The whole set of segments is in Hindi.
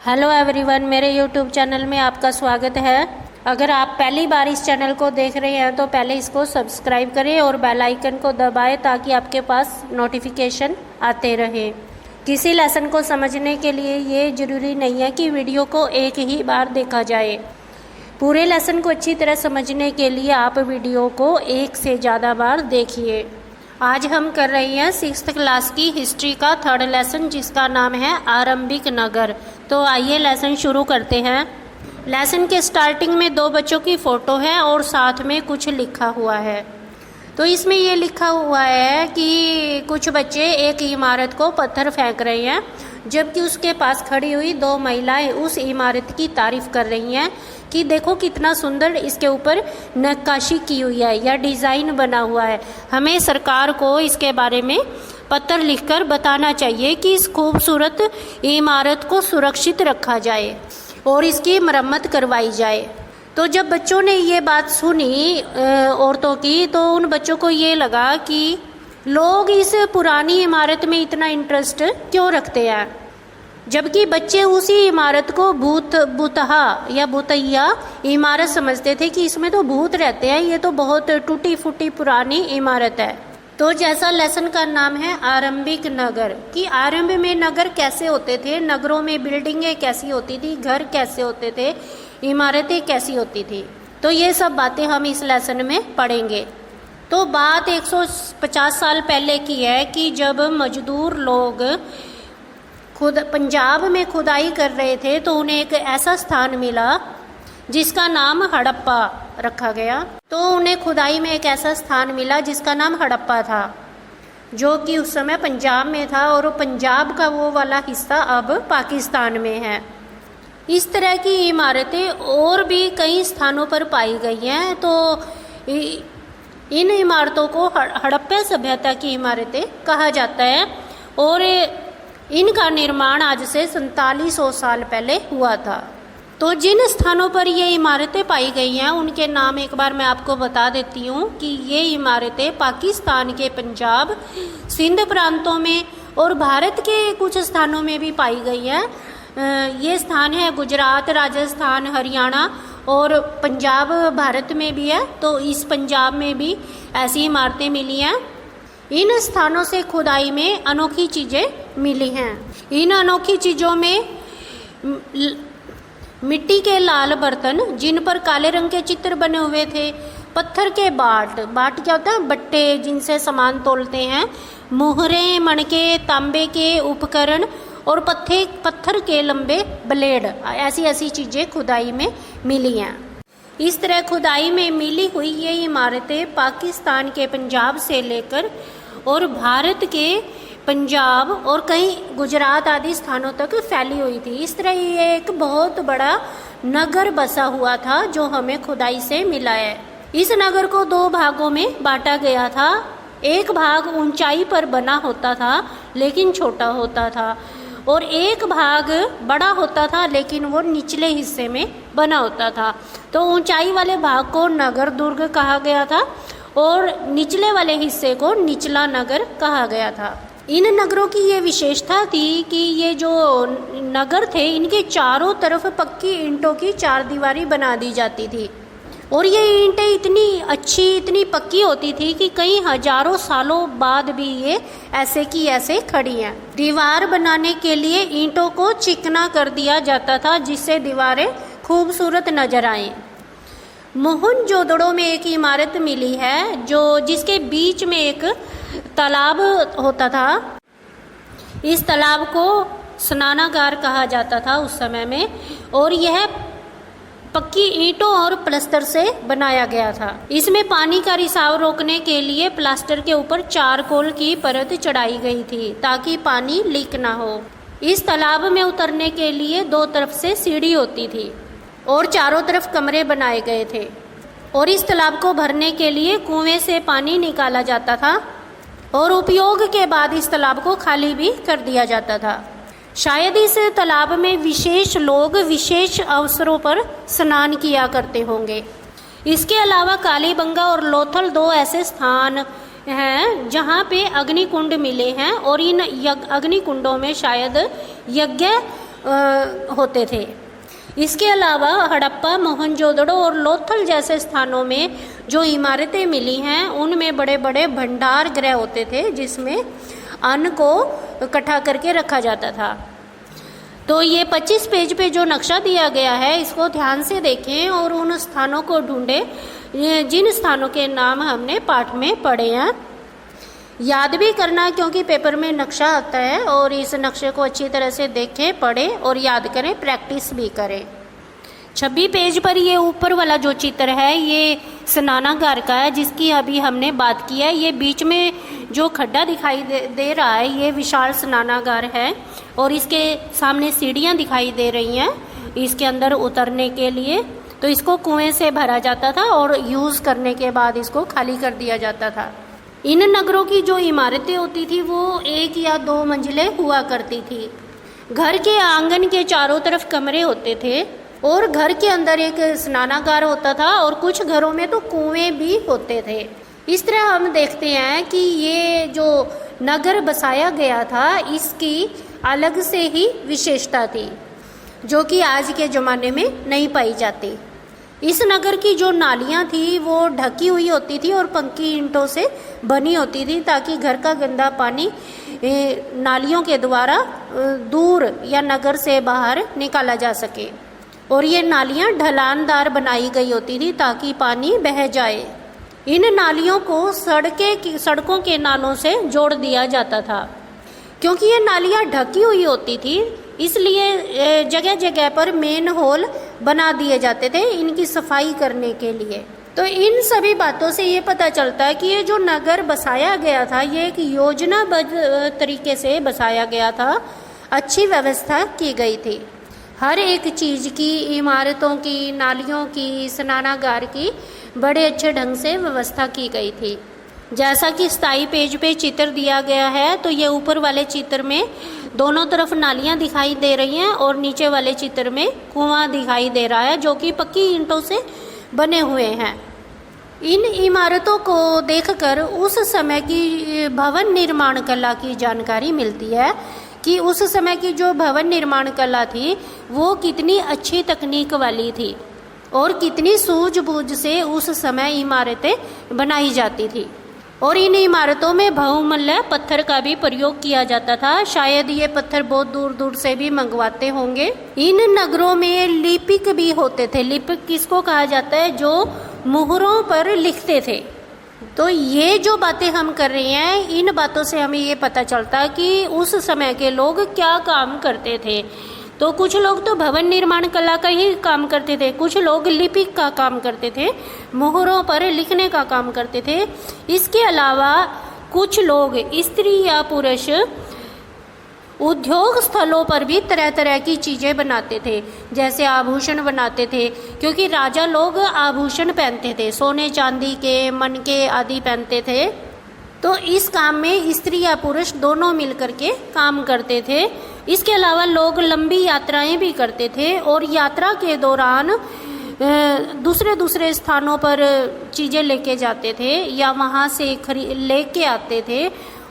हेलो एवरीवन, मेरे यूट्यूब चैनल में आपका स्वागत है। अगर आप पहली बार इस चैनल को देख रहे हैं तो पहले इसको सब्सक्राइब करें और बेल आइकन को दबाएं ताकि आपके पास नोटिफिकेशन आते रहे। किसी लेसन को समझने के लिए ये ज़रूरी नहीं है कि वीडियो को एक ही बार देखा जाए। पूरे लेसन को अच्छी तरह समझने के लिए आप वीडियो को एक से ज़्यादा बार देखिए। आज हम कर रहे हैं 6th क्लास की हिस्ट्री का 3rd लेसन, जिसका नाम है आरंभिक नगर। तो आइए लेसन शुरू करते हैं। लेसन के स्टार्टिंग में 2 बच्चों की फ़ोटो है और साथ में कुछ लिखा हुआ है। तो इसमें ये लिखा हुआ है कि कुछ बच्चे एक इमारत को पत्थर फेंक रहे हैं, जबकि उसके पास खड़ी हुई 2 महिलाएं उस इमारत की तारीफ कर रही हैं कि देखो कितना सुंदर इसके ऊपर नक्काशी की हुई है या डिज़ाइन बना हुआ है। हमें सरकार को इसके बारे में पत्र लिखकर बताना चाहिए कि इस खूबसूरत इमारत को सुरक्षित रखा जाए और इसकी मरम्मत करवाई जाए। तो जब बच्चों ने ये बात सुनी औरतों की, तो उन बच्चों को ये लगा कि लोग इस पुरानी इमारत में इतना इंटरेस्ट क्यों रखते हैं, जबकि बच्चे उसी इमारत को भूतहा या भूतैया इमारत समझते थे कि इसमें तो भूत रहते हैं, ये तो बहुत टूटी फूटी पुरानी इमारत है। तो जैसा लेसन का नाम है आरंभिक नगर, कि आरंभ में नगर कैसे होते थे, नगरों में बिल्डिंगें कैसी होती थी, घर कैसे होते थे, इमारतें कैसी होती थी। तो ये सब बातें हम इस लेसन में पढ़ेंगे। तो बात 150 साल पहले की है कि जब मजदूर लोग पंजाब में खुदाई कर रहे थे, तो उन्हें एक ऐसा स्थान मिला जिसका नाम हड़प्पा रखा गया। तो उन्हें खुदाई में एक ऐसा स्थान मिला जिसका नाम हड़प्पा था, जो कि उस समय पंजाब में था, और पंजाब का वो वाला हिस्सा अब पाकिस्तान में है। इस तरह की इमारतें और भी कई स्थानों पर पाई गई हैं। तो इन इमारतों को हड़प्पा सभ्यता की इमारतें कहा जाता है, और इनका निर्माण आज से 4700 साल पहले हुआ था। तो जिन स्थानों पर ये इमारतें पाई गई हैं उनके नाम एक बार मैं आपको बता देती हूँ कि ये इमारतें पाकिस्तान के पंजाब, सिंध प्रांतों में और भारत के कुछ स्थानों में भी पाई गई हैं। ये स्थान है गुजरात, राजस्थान, हरियाणा और पंजाब भारत में भी है। तो इस पंजाब में भी ऐसी इमारतें मिली हैं। इन स्थानों से खुदाई में अनोखी चीज़ें मिली हैं। इन अनोखी चीज़ों में मिट्टी के लाल बर्तन जिन पर काले रंग के चित्र बने हुए थे, पत्थर के बाट क्या होता है, बट्टे जिनसे सामान तोलते हैं, मुहरें, मणके, तांबे के उपकरण और पत्थर के लंबे ब्लेड, ऐसी चीज़ें खुदाई में मिली हैं। इस तरह खुदाई में मिली हुई ये इमारतें पाकिस्तान के पंजाब से लेकर और भारत के पंजाब और कई गुजरात आदि स्थानों तक फैली हुई थी। इस तरह ये एक बहुत बड़ा नगर बसा हुआ था जो हमें खुदाई से मिला है। इस नगर को 2 भागों में बांटा गया था। एक भाग ऊंचाई पर बना होता था लेकिन छोटा होता था, और एक भाग बड़ा होता था लेकिन वो निचले हिस्से में बना होता था। तो ऊंचाई वाले भाग को नगर दुर्ग कहा गया था और निचले वाले हिस्से को निचला नगर कहा गया था। इन नगरों की ये विशेषता थी कि ये जो नगर थे, इनके चारों तरफ पक्की ईंटों की 4 दीवारी बना दी जाती थी, और ये ईंटें इतनी अच्छी, इतनी पक्की होती थी कि कई हजारों सालों बाद भी ये ऐसे की ऐसे खड़ी हैं। दीवार बनाने के लिए ईंटों को चिकना कर दिया जाता था जिससे दीवारें खूबसूरत नजर आएं। मोहनजोदड़ो में एक इमारत मिली है जिसके बीच में एक तालाब होता था। इस तालाब को स्नानागार कहा जाता था उस समय में, और यह पक्की ईंटों और प्लास्टर से बनाया गया था। इसमें पानी का रिसाव रोकने के लिए प्लास्टर के ऊपर चारकोल की परत चढ़ाई गई थी ताकि पानी लीक ना हो। इस तालाब में उतरने के लिए 2 तरफ से सीढ़ी होती थी और चारों तरफ कमरे बनाए गए थे, और इस तालाब को भरने के लिए कुएं से पानी निकाला जाता था और उपयोग के बाद इस तालाब को खाली भी कर दिया जाता था। शायद इस तालाब में विशेष लोग विशेष अवसरों पर स्नान किया करते होंगे। इसके अलावा कालीबंगा और लोथल 2 ऐसे स्थान हैं जहाँ पे अग्निकुंड मिले हैं, और इन अग्निकुंडों में शायद यज्ञ होते थे। इसके अलावा हड़प्पा, मोहनजोदड़ो और लोथल जैसे स्थानों में जो इमारतें मिली हैं उनमें बड़े बड़े भंडार गृह होते थे जिसमें अन्न को इकट्ठा करके रखा जाता था। तो ये 25 पेज पे जो नक्शा दिया गया है इसको ध्यान से देखें और उन स्थानों को ढूंढें जिन स्थानों के नाम हमने पाठ में पढ़े हैं। याद भी करना क्योंकि पेपर में नक्शा आता है और इस नक्शे को अच्छी तरह से देखें, पढ़ें और याद करें, प्रैक्टिस भी करें। 26 पेज पर ये ऊपर वाला जो चित्र है ये स्नानागार का है जिसकी अभी हमने बात की है। ये बीच में जो खड्डा दिखाई दे रहा है ये विशाल स्नानागार है और इसके सामने सीढ़ियाँ दिखाई दे रही हैं इसके अंदर उतरने के लिए। तो इसको कुएं से भरा जाता था और यूज़ करने के बाद इसको खाली कर दिया जाता था। इन नगरों की जो इमारतें होती थी वो 1 या 2 मंजिलें हुआ करती थी। घर के आंगन के चारों तरफ कमरे होते थे और घर के अंदर एक स्नानागार होता था और कुछ घरों में तो कुएं भी होते थे। इस तरह हम देखते हैं कि ये जो नगर बसाया गया था इसकी अलग से ही विशेषता थी जो कि आज के ज़माने में नहीं पाई जाती। इस नगर की जो नालियाँ थी वो ढकी हुई होती थी और पक्की ईंटों से बनी होती थी ताकि घर का गंदा पानी नालियों के द्वारा दूर या नगर से बाहर निकाला जा सके। और ये नालियाँ ढलानदार बनाई गई होती थी ताकि पानी बह जाए। इन नालियों को सड़कों के नालों से जोड़ दिया जाता था। क्योंकि ये नालियाँ ढकी हुई होती थी इसलिए जगह जगह पर मेन होल बना दिए जाते थे इनकी सफाई करने के लिए। तो इन सभी बातों से ये पता चलता है कि ये जो नगर बसाया गया था ये एक योजनाबद्ध तरीके से बसाया गया था, अच्छी व्यवस्था की गई थी। हर एक चीज़ की, इमारतों की, नालियों की, स्नानागार की बड़े अच्छे ढंग से व्यवस्था की गई थी। जैसा कि 27 पेज पे चित्र दिया गया है तो ये ऊपर वाले चित्र में दोनों तरफ नालियाँ दिखाई दे रही हैं और नीचे वाले चित्र में कुआं दिखाई दे रहा है जो कि पक्की ईंटों से बने हुए हैं। इन इमारतों को देखकर उस समय की भवन निर्माण कला की जानकारी मिलती है कि उस समय की जो भवन निर्माण कला थी वो कितनी अच्छी तकनीक वाली थी और कितनी सूझबूझ से उस समय इमारतें बनाई जाती थी। और इन इमारतों में बहुमूल्य पत्थर का भी प्रयोग किया जाता था। शायद ये पत्थर बहुत दूर दूर से भी मंगवाते होंगे। इन नगरों में लिपिक भी होते थे। लिपिक किसको कहा जाता है? जो मुहरों पर लिखते थे। तो ये जो बातें हम कर रहे हैं इन बातों से हमें ये पता चलता है कि उस समय के लोग क्या काम करते थे। तो कुछ लोग तो भवन निर्माण कला का ही काम करते थे, कुछ लोग लिपिक का काम करते थे, मुहरों पर लिखने का काम करते थे। इसके अलावा कुछ लोग स्त्री या पुरुष उद्योग स्थलों पर भी तरह तरह की चीज़ें बनाते थे, जैसे आभूषण बनाते थे क्योंकि राजा लोग आभूषण पहनते थे, सोने चांदी के, मनके आदि पहनते थे। तो इस काम में स्त्री या पुरुष दोनों मिलकर के काम करते थे। इसके अलावा लोग लंबी यात्राएं भी करते थे और यात्रा के दौरान दूसरे दूसरे स्थानों पर चीज़ें लेके जाते थे या वहाँ से लेके आते थे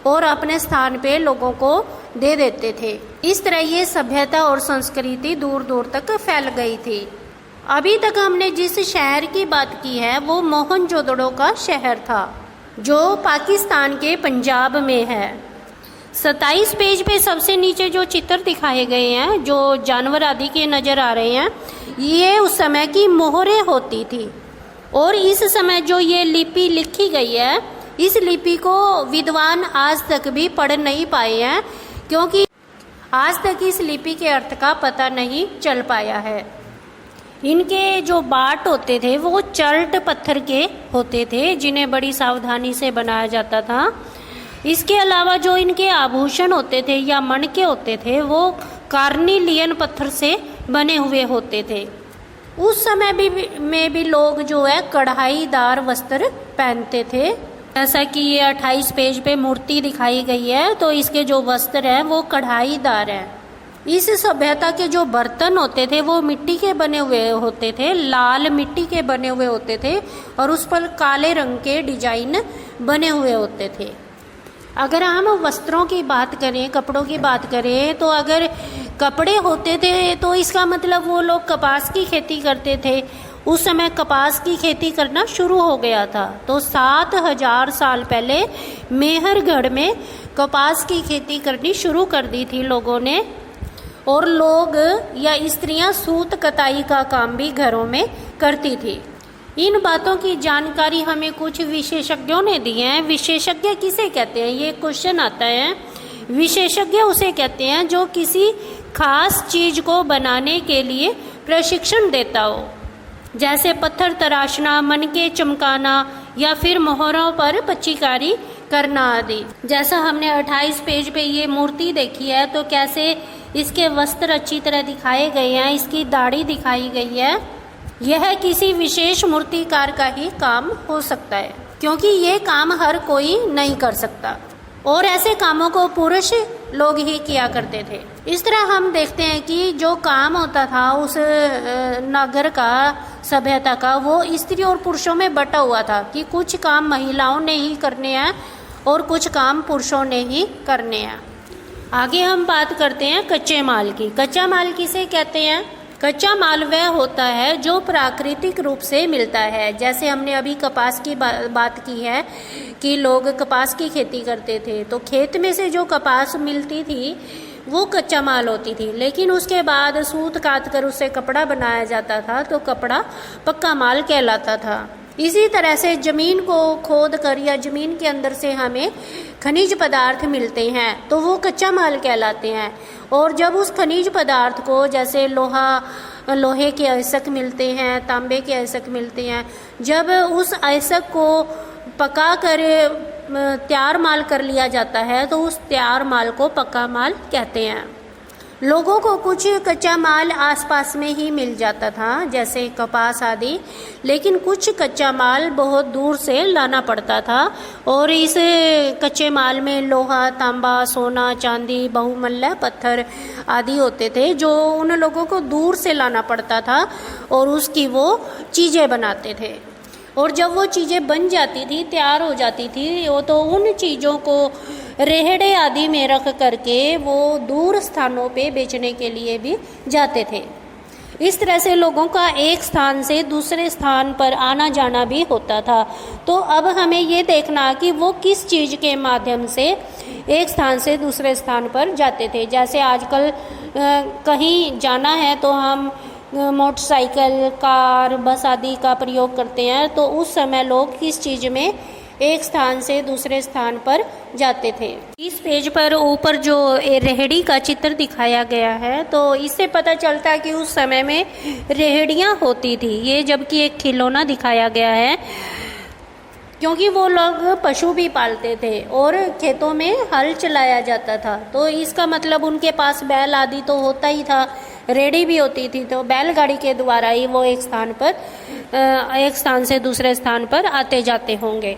और अपने स्थान पे लोगों को दे देते थे। इस तरह ये सभ्यता और संस्कृति दूर दूर तक फैल गई थी। अभी तक हमने जिस शहर की बात की है वो मोहनजोदड़ो का शहर था जो पाकिस्तान के पंजाब में है। 27 पेज पे सबसे नीचे जो चित्र दिखाए गए हैं जो जानवर आदि के नज़र आ रहे हैं ये उस समय की मोहरें होती थी और इस समय जो ये लिपि लिखी गई है इस लिपि को विद्वान आज तक भी पढ़ नहीं पाए हैं क्योंकि आज तक इस लिपि के अर्थ का पता नहीं चल पाया है। इनके जो बाट होते थे वो चर्ट पत्थर के होते थे जिन्हें बड़ी सावधानी से बनाया जाता था। इसके अलावा जो इनके आभूषण होते थे या मणके होते थे वो कार्निलियन पत्थर से बने हुए होते थे। उस समय में भी लोग जो है कढ़ाईदार वस्त्र पहनते थे। जैसा कि ये 28 पेज पे मूर्ति दिखाई गई है तो इसके जो वस्त्र हैं वो कढ़ाईदार हैं। इस सभ्यता के जो बर्तन होते थे वो मिट्टी के बने हुए होते थे, लाल मिट्टी के बने हुए होते थे और उस पर काले रंग के डिजाइन बने हुए होते थे। अगर हम वस्त्रों की बात करें, कपड़ों की बात करें, तो अगर कपड़े होते थे तो इसका मतलब वो लोग कपास की खेती करते थे। उस समय कपास की खेती करना शुरू हो गया था। तो 7000 साल पहले मेहरगढ़ में कपास की खेती करनी शुरू कर दी थी लोगों ने। और लोग या स्त्रियां सूत कताई का काम भी घरों में करती थी। इन बातों की जानकारी हमें कुछ विशेषज्ञों ने दी है। विशेषज्ञ किसे कहते हैं, ये क्वेश्चन आता है। विशेषज्ञ उसे कहते हैं जो किसी खास चीज को बनाने के लिए प्रशिक्षण देता हो, जैसे पत्थर तराशना, मनके चमकाना या फिर मोहरों पर पच्चीकारी करना आदि। जैसा हमने 28 पेज पे ये मूर्ति देखी है, तो कैसे इसके वस्त्र अच्छी तरह दिखाए गए हैं, इसकी दाढ़ी दिखाई गई है। यह किसी विशेष मूर्तिकार का ही काम हो सकता है, क्योंकि ये काम हर कोई नहीं कर सकता और ऐसे कामों को पुरुष लोग ही किया करते थे। इस तरह हम देखते हैं कि जो काम होता था उस नगर का, सभ्यता का, वो स्त्री और पुरुषों में बटा हुआ था कि कुछ काम महिलाओं ने ही करने हैं और कुछ काम पुरुषों ने ही करने हैं। आगे हम बात करते हैं कच्चे माल की। कच्चा माल किसे कहते हैं? कच्चा माल वह होता है जो प्राकृतिक रूप से मिलता है। जैसे हमने अभी कपास की बात की है कि लोग कपास की खेती करते थे, तो खेत में से जो कपास मिलती थी वो कच्चा माल होती थी। लेकिन उसके बाद सूत काट कर उससे कपड़ा बनाया जाता था, तो कपड़ा पक्का माल कहलाता था। इसी तरह से जमीन को खोद कर या जमीन के अंदर से हमें खनिज पदार्थ मिलते हैं, तो वो कच्चा माल कहलाते हैं। और जब उस खनिज पदार्थ को, जैसे लोहे के अयस्क मिलते हैं, तांबे के अयस्क मिलते हैं, जब उस अयस्क को पका कर तैयार माल कर लिया जाता है, तो उस तैयार माल को पक्का माल कहते हैं। लोगों को कुछ कच्चा माल आसपास में ही मिल जाता था, जैसे कपास आदि, लेकिन कुछ कच्चा माल बहुत दूर से लाना पड़ता था। और इस कच्चे माल में लोहा, तांबा, सोना, चांदी, बहुमूल्य पत्थर आदि होते थे, जो उन लोगों को दूर से लाना पड़ता था और उसकी वो चीज़ें बनाते थे। और जब वो चीज़ें बन जाती थी, तैयार हो जाती थी, वो तो उन चीज़ों को रेहड़े आदि में रख करके वो दूर स्थानों पे बेचने के लिए भी जाते थे। इस तरह से लोगों का एक स्थान से दूसरे स्थान पर आना जाना भी होता था। तो अब हमें ये देखना कि वो किस चीज़ के माध्यम से एक स्थान से दूसरे स्थान पर जाते थे। जैसे आजकल कहीं जाना है तो हम मोटरसाइकिल, कार, बस आदि का प्रयोग करते हैं, तो उस समय लोग किस चीज़ में एक स्थान से दूसरे स्थान पर जाते थे। इस पेज पर ऊपर जो रेहड़ी का चित्र दिखाया गया है, तो इससे पता चलता है कि उस समय में रेहड़ियाँ होती थी। ये जबकि एक खिलौना दिखाया गया है, क्योंकि वो लोग पशु भी पालते थे और खेतों में हल चलाया जाता था। तो इसका मतलब उनके पास बैल आदि तो होता ही था, रेहड़ी भी होती थी, तो बैलगाड़ी के द्वारा ही वो एक स्थान से दूसरे स्थान पर आते जाते होंगे।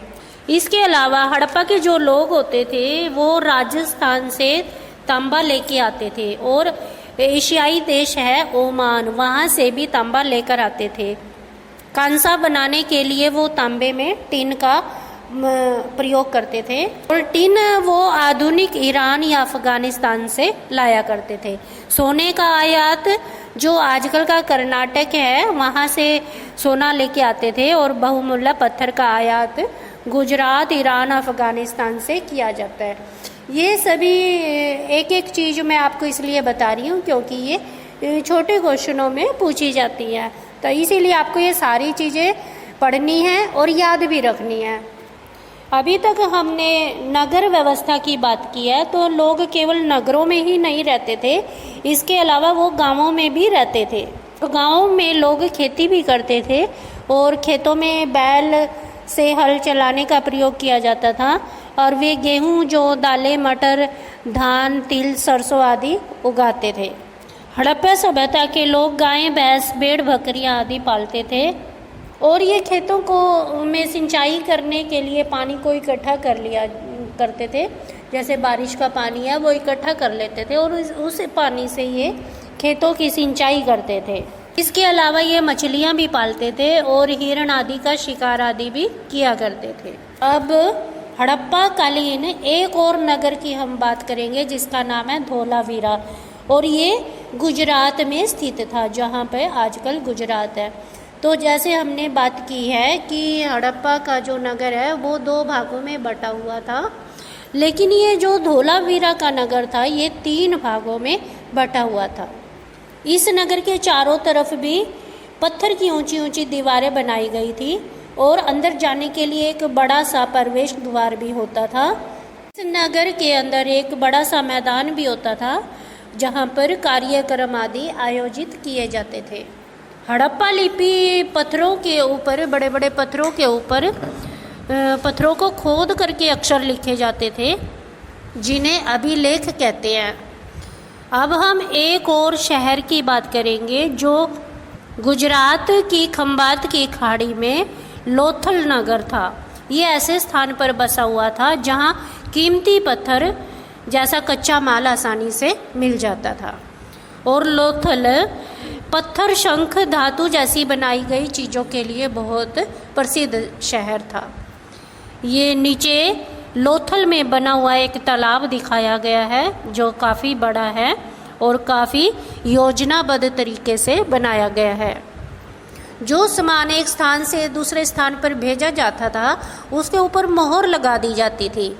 इसके अलावा हड़प्पा के जो लोग होते थे वो राजस्थान से तांबा लेके आते थे, और एशियाई देश है ओमान, वहाँ से भी तांबा लेकर आते थे। कांसा बनाने के लिए वो तांबे में टिन का प्रयोग करते थे, और टिन वो आधुनिक ईरान या अफगानिस्तान से लाया करते थे। सोने का आयात जो आजकल का कर्नाटक है वहाँ से सोना लेके आते थे, और बहुमूल्य पत्थर का आयात गुजरात, ईरान, अफगानिस्तान से किया जाता है। ये सभी एक एक चीज़ मैं आपको इसलिए बता रही हूँ क्योंकि ये छोटे क्वेश्चनों में पूछी जाती है, तो इसीलिए आपको ये सारी चीज़ें पढ़नी है और याद भी रखनी है। अभी तक हमने नगर व्यवस्था की बात की है, तो लोग केवल नगरों में ही नहीं रहते थे, इसके अलावा वो गांवों में भी रहते थे। तो गांवों में लोग खेती भी करते थे और खेतों में बैल से हल चलाने का प्रयोग किया जाता था, और वे गेहूं, जौ, दालें, मटर, धान, तिल, सरसों आदि उगाते थे। हड़प्पा सभ्यता के लोग गायें, भैंस, भेड़, बकरियां आदि पालते थे, और ये खेतों को में सिंचाई करने के लिए पानी को इकट्ठा कर लिया करते थे। जैसे बारिश का पानी है वो इकट्ठा कर लेते थे और उस पानी से ये खेतों की सिंचाई करते थे। इसके अलावा ये मछलियाँ भी पालते थे और हिरण आदि का शिकार आदि भी किया करते थे। अब हड़प्पा कालीन एक और नगर की हम बात करेंगे जिसका नाम है धोलावीरा, और ये गुजरात में स्थित था, जहाँ पे आजकल गुजरात है। तो जैसे हमने बात की है कि हड़प्पा का जो नगर है वो 2 भागों में बटा हुआ था, लेकिन ये जो धोलावीरा का नगर था ये 3 भागों में बटा हुआ था। इस नगर के चारों तरफ भी पत्थर की ऊंची ऊंची दीवारें बनाई गई थी और अंदर जाने के लिए एक बड़ा सा प्रवेश द्वार भी होता था। इस नगर के अंदर एक बड़ा सा मैदान भी होता था जहाँ पर कार्यक्रम आदि आयोजित किए जाते थे। हड़प्पा लिपि पत्थरों के ऊपर, बड़े बड़े पत्थरों के ऊपर पत्थरों को खोद करके अक्षर लिखे जाते थे जिन्हें अभिलेख कहते हैं। अब हम एक और शहर की बात करेंगे जो गुजरात की खंबात की खाड़ी में लोथल नगर था। ये ऐसे स्थान पर बसा हुआ था जहाँ कीमती पत्थर जैसा कच्चा माल आसानी से मिल जाता था, और लोथल पत्थर, शंख, धातु जैसी बनाई गई चीज़ों के लिए बहुत प्रसिद्ध शहर था। ये नीचे लोथल में बना हुआ एक तालाब दिखाया गया है जो काफ़ी बड़ा है और काफ़ी योजनाबद्ध तरीके से बनाया गया है। जो सामान एक स्थान से दूसरे स्थान पर भेजा जाता था उसके ऊपर मोहर लगा दी जाती थी,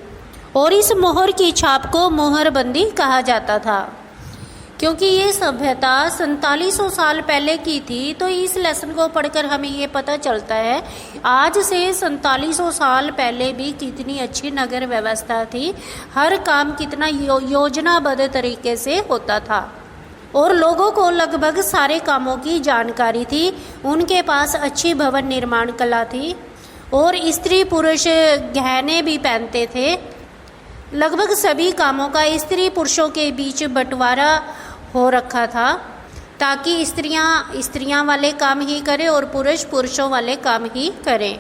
और इस मोहर की छाप को मोहरबंदी कहा जाता था। क्योंकि ये सभ्यता 4700 साल पहले की थी, तो इस लेसन को पढ़कर हमें ये पता चलता है आज से 4700 साल पहले भी कितनी अच्छी नगर व्यवस्था थी। हर काम कितना योजनाबद्ध तरीके से होता था और लोगों को लगभग सारे कामों की जानकारी थी। उनके पास अच्छी भवन निर्माण कला थी और स्त्री पुरुष गहने भी पहनते थे। लगभग सभी कामों का स्त्री पुरुषों के बीच बंटवारा हो रखा था ताकि स्त्रियां वाले काम ही करें और पुरुष पुरुषों वाले काम ही करें।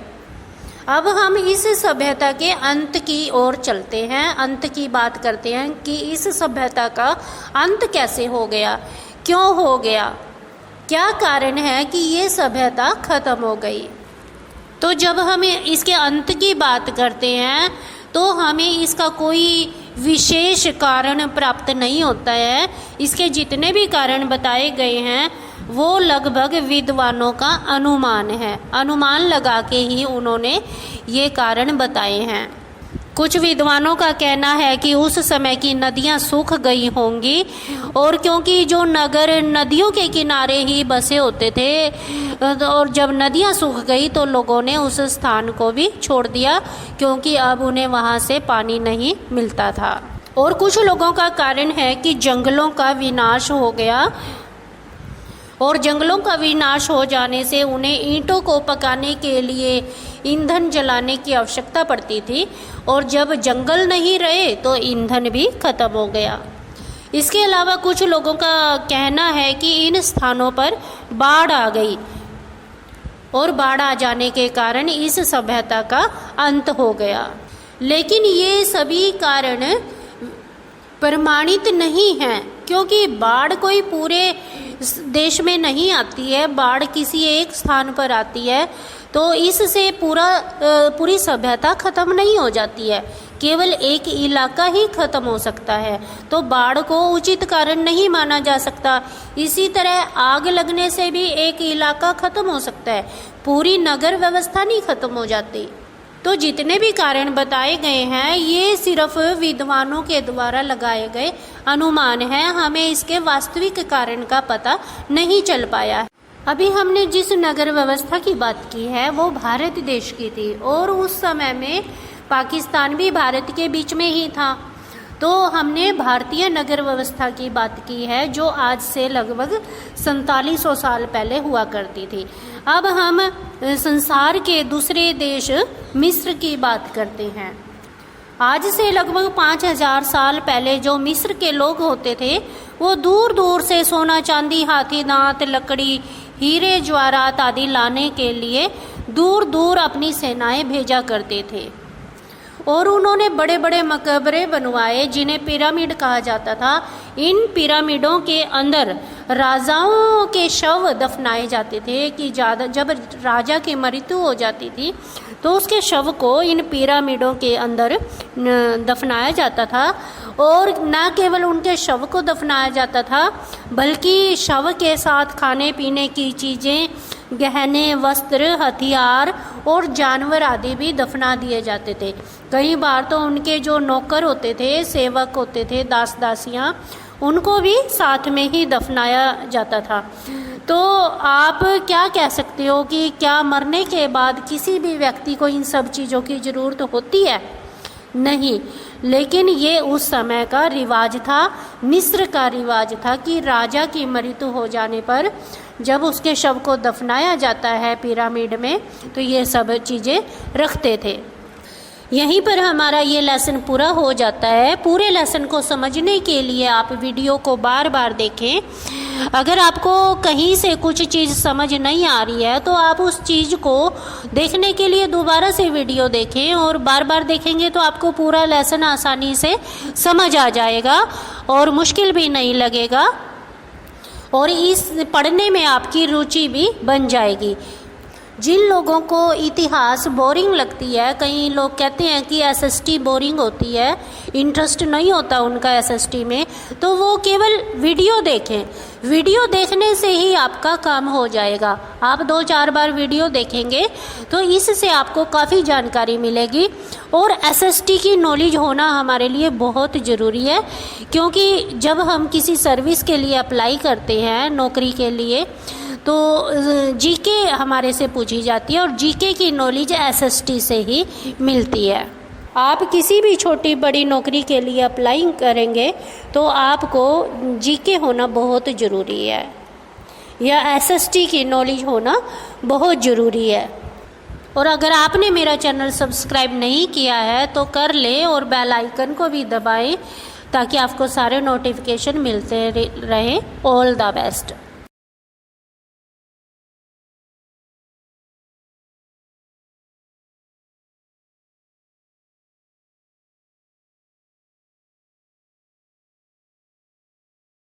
अब हम इस सभ्यता के अंत की ओर चलते हैं, अंत की बात करते हैं कि इस सभ्यता का अंत कैसे हो गया, क्यों हो गया, क्या कारण है कि ये सभ्यता खत्म हो गई। तो जब हम इसके अंत की बात करते हैं तो हमें इसका कोई विशेष कारण प्राप्त नहीं होता है। इसके जितने भी कारण बताए गए हैं वो लगभग विद्वानों का अनुमान है, अनुमान लगा के ही उन्होंने ये कारण बताए हैं। कुछ विद्वानों का कहना है कि उस समय की नदियां सूख गई होंगी, और क्योंकि जो नगर नदियों के किनारे ही बसे होते थे और जब नदियां सूख गई तो लोगों ने उस स्थान को भी छोड़ दिया क्योंकि अब उन्हें वहां से पानी नहीं मिलता था। और कुछ लोगों का कारण है कि जंगलों का विनाश हो गया, और जंगलों का विनाश हो जाने से उन्हें ईंटों को पकाने के लिए ईंधन जलाने की आवश्यकता पड़ती थी, और जब जंगल नहीं रहे तो ईंधन भी खत्म हो गया। इसके अलावा कुछ लोगों का कहना है कि इन स्थानों पर बाढ़ आ गई, और बाढ़ आ जाने के कारण इस सभ्यता का अंत हो गया। लेकिन ये सभी कारण प्रमाणित नहीं हैं, क्योंकि बाढ़ कोई पूरे देश में नहीं आती है, बाढ़ किसी एक स्थान पर आती है, तो इससे पूरी सभ्यता खत्म नहीं हो जाती है, केवल एक इलाका ही खत्म हो सकता है। तो बाढ़ को उचित कारण नहीं माना जा सकता। इसी तरह आग लगने से भी एक इलाका खत्म हो सकता है, पूरी नगर व्यवस्था नहीं खत्म हो जाती। तो जितने भी कारण बताए गए हैं ये सिर्फ विद्वानों के द्वारा लगाए गए अनुमान हैं, हमें इसके वास्तविक कारण का पता नहीं चल पाया। अभी हमने जिस नगर व्यवस्था की बात की है वो भारत देश की थी, और उस समय में पाकिस्तान भी भारत के बीच में ही था। तो हमने भारतीय नगर व्यवस्था की बात की है जो आज से लगभग 4700 साल पहले हुआ करती थी। अब हम संसार के दूसरे देश मिस्र की बात करते हैं। आज से लगभग 5000 साल पहले जो मिस्र के लोग होते थे वो दूर दूर से सोना, चांदी, हाथी दांत, लकड़ी, हीरे जवाहरात आदि लाने के लिए दूर दूर अपनी सेनाएं भेजा करते थे, और उन्होंने बड़े बड़े मकबरे बनवाए जिन्हें पिरामिड कहा जाता था। इन पिरामिडों के अंदर राजाओं के शव दफनाए जाते थे कि ज़्यादा जब राजा की मृत्यु हो जाती थी तो उसके शव को इन पिरामिडों के अंदर दफनाया जाता था। और न केवल उनके शव को दफनाया जाता था बल्कि शव के साथ खाने पीने की चीज़ें, गहने, वस्त्र, हथियार और जानवर आदि भी दफना दिए जाते थे। कई बार तो उनके जो नौकर होते थे, सेवक होते थे, दास दासियाँ, उनको भी साथ में ही दफनाया जाता था। तो आप क्या कह सकते हो कि क्या मरने के बाद किसी भी व्यक्ति को इन सब चीज़ों की ज़रूरत होती है? नहीं, लेकिन ये उस समय का रिवाज था, मिस्र का रिवाज था कि राजा की मृत्यु हो जाने पर जब उसके शव को दफनाया जाता है पिरामिड में तो ये सब चीज़ें रखते थे। यहीं पर हमारा ये लेसन पूरा हो जाता है। पूरे लेसन को समझने के लिए आप वीडियो को बार बार देखें। अगर आपको कहीं से कुछ चीज़ समझ नहीं आ रही है तो आप उस चीज़ को देखने के लिए दोबारा से वीडियो देखें और बार बार देखेंगे तो आपको पूरा लेसन आसानी से समझ आ जाएगा और मुश्किल भी नहीं लगेगा और इस पढ़ने में आपकी रुचि भी बन जाएगी। जिन लोगों को इतिहास बोरिंग लगती है, कई लोग कहते हैं कि एसएसटी बोरिंग होती है, इंटरेस्ट नहीं होता उनका एसएसटी में, तो वो केवल वीडियो देखें। वीडियो देखने से ही आपका काम हो जाएगा। आप 2-4 बार वीडियो देखेंगे तो इससे आपको काफ़ी जानकारी मिलेगी। और एसएसटी की नॉलेज होना हमारे लिए बहुत ज़रूरी है क्योंकि जब हम किसी सर्विस के लिए अप्लाई करते हैं, नौकरी के लिए, तो जीके हमारे से पूछी जाती है और जीके की नॉलेज एसएसटी से ही मिलती है। आप किसी भी छोटी बड़ी नौकरी के लिए अप्लाई करेंगे तो आपको जीके होना बहुत ज़रूरी है या एसएसटी की नॉलेज होना बहुत ज़रूरी है। और अगर आपने मेरा चैनल सब्सक्राइब नहीं किया है तो कर लें और बेल आइकन को भी दबाएं ताकि आपको सारे नोटिफिकेशन मिलते रहें। All the best.